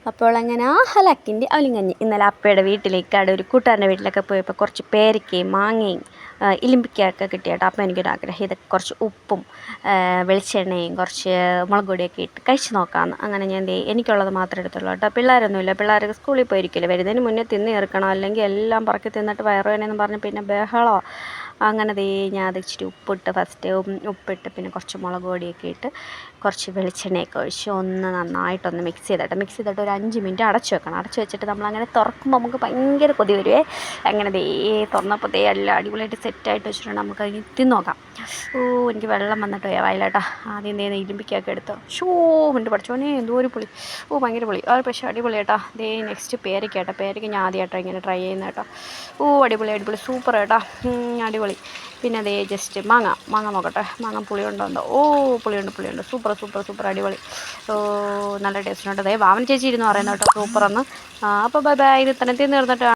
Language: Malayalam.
അപ്പോൾ അങ്ങനെ ഹലാക്കിൻ്റെ അവലിങ്കഞ്ഞി ഇന്നലെ അപ്പയുടെ വീട്ടിലേക്ക് അവിടെ ഒരു കൂട്ടുകാരൻ്റെ വീട്ടിലൊക്കെ പോയപ്പോൾ കുറച്ച് പേരയ്ക്കയും മാങ്ങയും ഇലിമ്പിക്കയൊക്കെ കിട്ടിയിട്ടോ. അപ്പോൾ എനിക്കൊരാഗ്രഹം ഇതൊക്കെ കുറച്ച് ഉപ്പും വെളിച്ചെണ്ണയും കുറച്ച് മുളക് പൊടിയൊക്കെ ഇട്ട് കഴിച്ച് നോക്കാമെന്ന്. അങ്ങനെ ഞാൻ എനിക്കുള്ളത് മാത്രമേ എടുത്തുള്ളൂ കേട്ടോ. പിള്ളേരൊന്നുമില്ല, പിള്ളേരൊക്കെ സ്കൂളിൽ പോയിരിക്കില്ല. വരുന്നതിന് മുന്നേ തിന്ന് ചേർക്കണം, അല്ലെങ്കിൽ എല്ലാം പറക്കി തിന്നിട്ട് വയറുവേദനയെന്ന് പറഞ്ഞ് പിന്നെ ബഹളമോ. അങ്ങനെ ഞാൻ അത് ഇച്ചിരി ഉപ്പിട്ട് ഫസ്റ്റ് ഉപ്പിട്ട് പിന്നെ കുറച്ച് മുളക് പൊടിയൊക്കെ ഇട്ട് കുറച്ച് വെളിച്ചെണ്ണയൊക്കെ ഒഴിച്ച് ഒന്ന് നന്നായിട്ടൊന്ന് മിക്സ് ചെയ്തിട്ട് ഒരു 5 മിനിറ്റ് അടച്ച് വെക്കണം. അടച്ച് വെച്ചിട്ട് നമ്മളങ്ങനെ തുറക്കുമ്പോൾ നമുക്ക് ഭയങ്കര കൊതി വരുവേ. അങ്ങനെ തുറന്നപ്പോൾ എല്ലാം അടിപൊളിയായിട്ട് സെറ്റായിട്ട് വെച്ചിട്ടുണ്ട്. നമുക്ക് അതിന് തിന്ന് നോക്കാം. എനിക്ക് വെള്ളം വന്നിട്ട് വായിലാട്ടാ. ആദ്യം ഇലിമ്പിക്കൊക്കെ എടുത്ത് എൻ്റെ പഠിച്ചോനെ എന്തോ ഒരു പുളി, ഭയങ്കര പുളി. പക്ഷേ അടിപൊളി കേട്ടോ. നെക്സ്റ്റ് പേരയ്ക്ക പേരയ്ക്ക ഞാൻ ആദ്യമായിട്ടോ ഇങ്ങനെ ട്രൈ ചെയ്യുന്നത് കേട്ടോ. അടിപൊളി സൂപ്പർ കേട്ടോ, അടിപൊളി. പിന്നെ ജസ്റ്റ് മാങ്ങ നോക്കട്ടെ, മാങ്ങ പുളിയുണ്ടോ? പുളിയുണ്ട്. സൂപ്പർ അടിപൊളി. നല്ല ടേസ്റ്റുണ്ട്. വാമൻ ചേച്ചി ഇരുന്ന് പറയുന്നത് കേട്ടോ സൂപ്പറെന്ന്. അപ്പോൾ ബൈ, ഇത് തന്നെ തീർന്നിട്ട്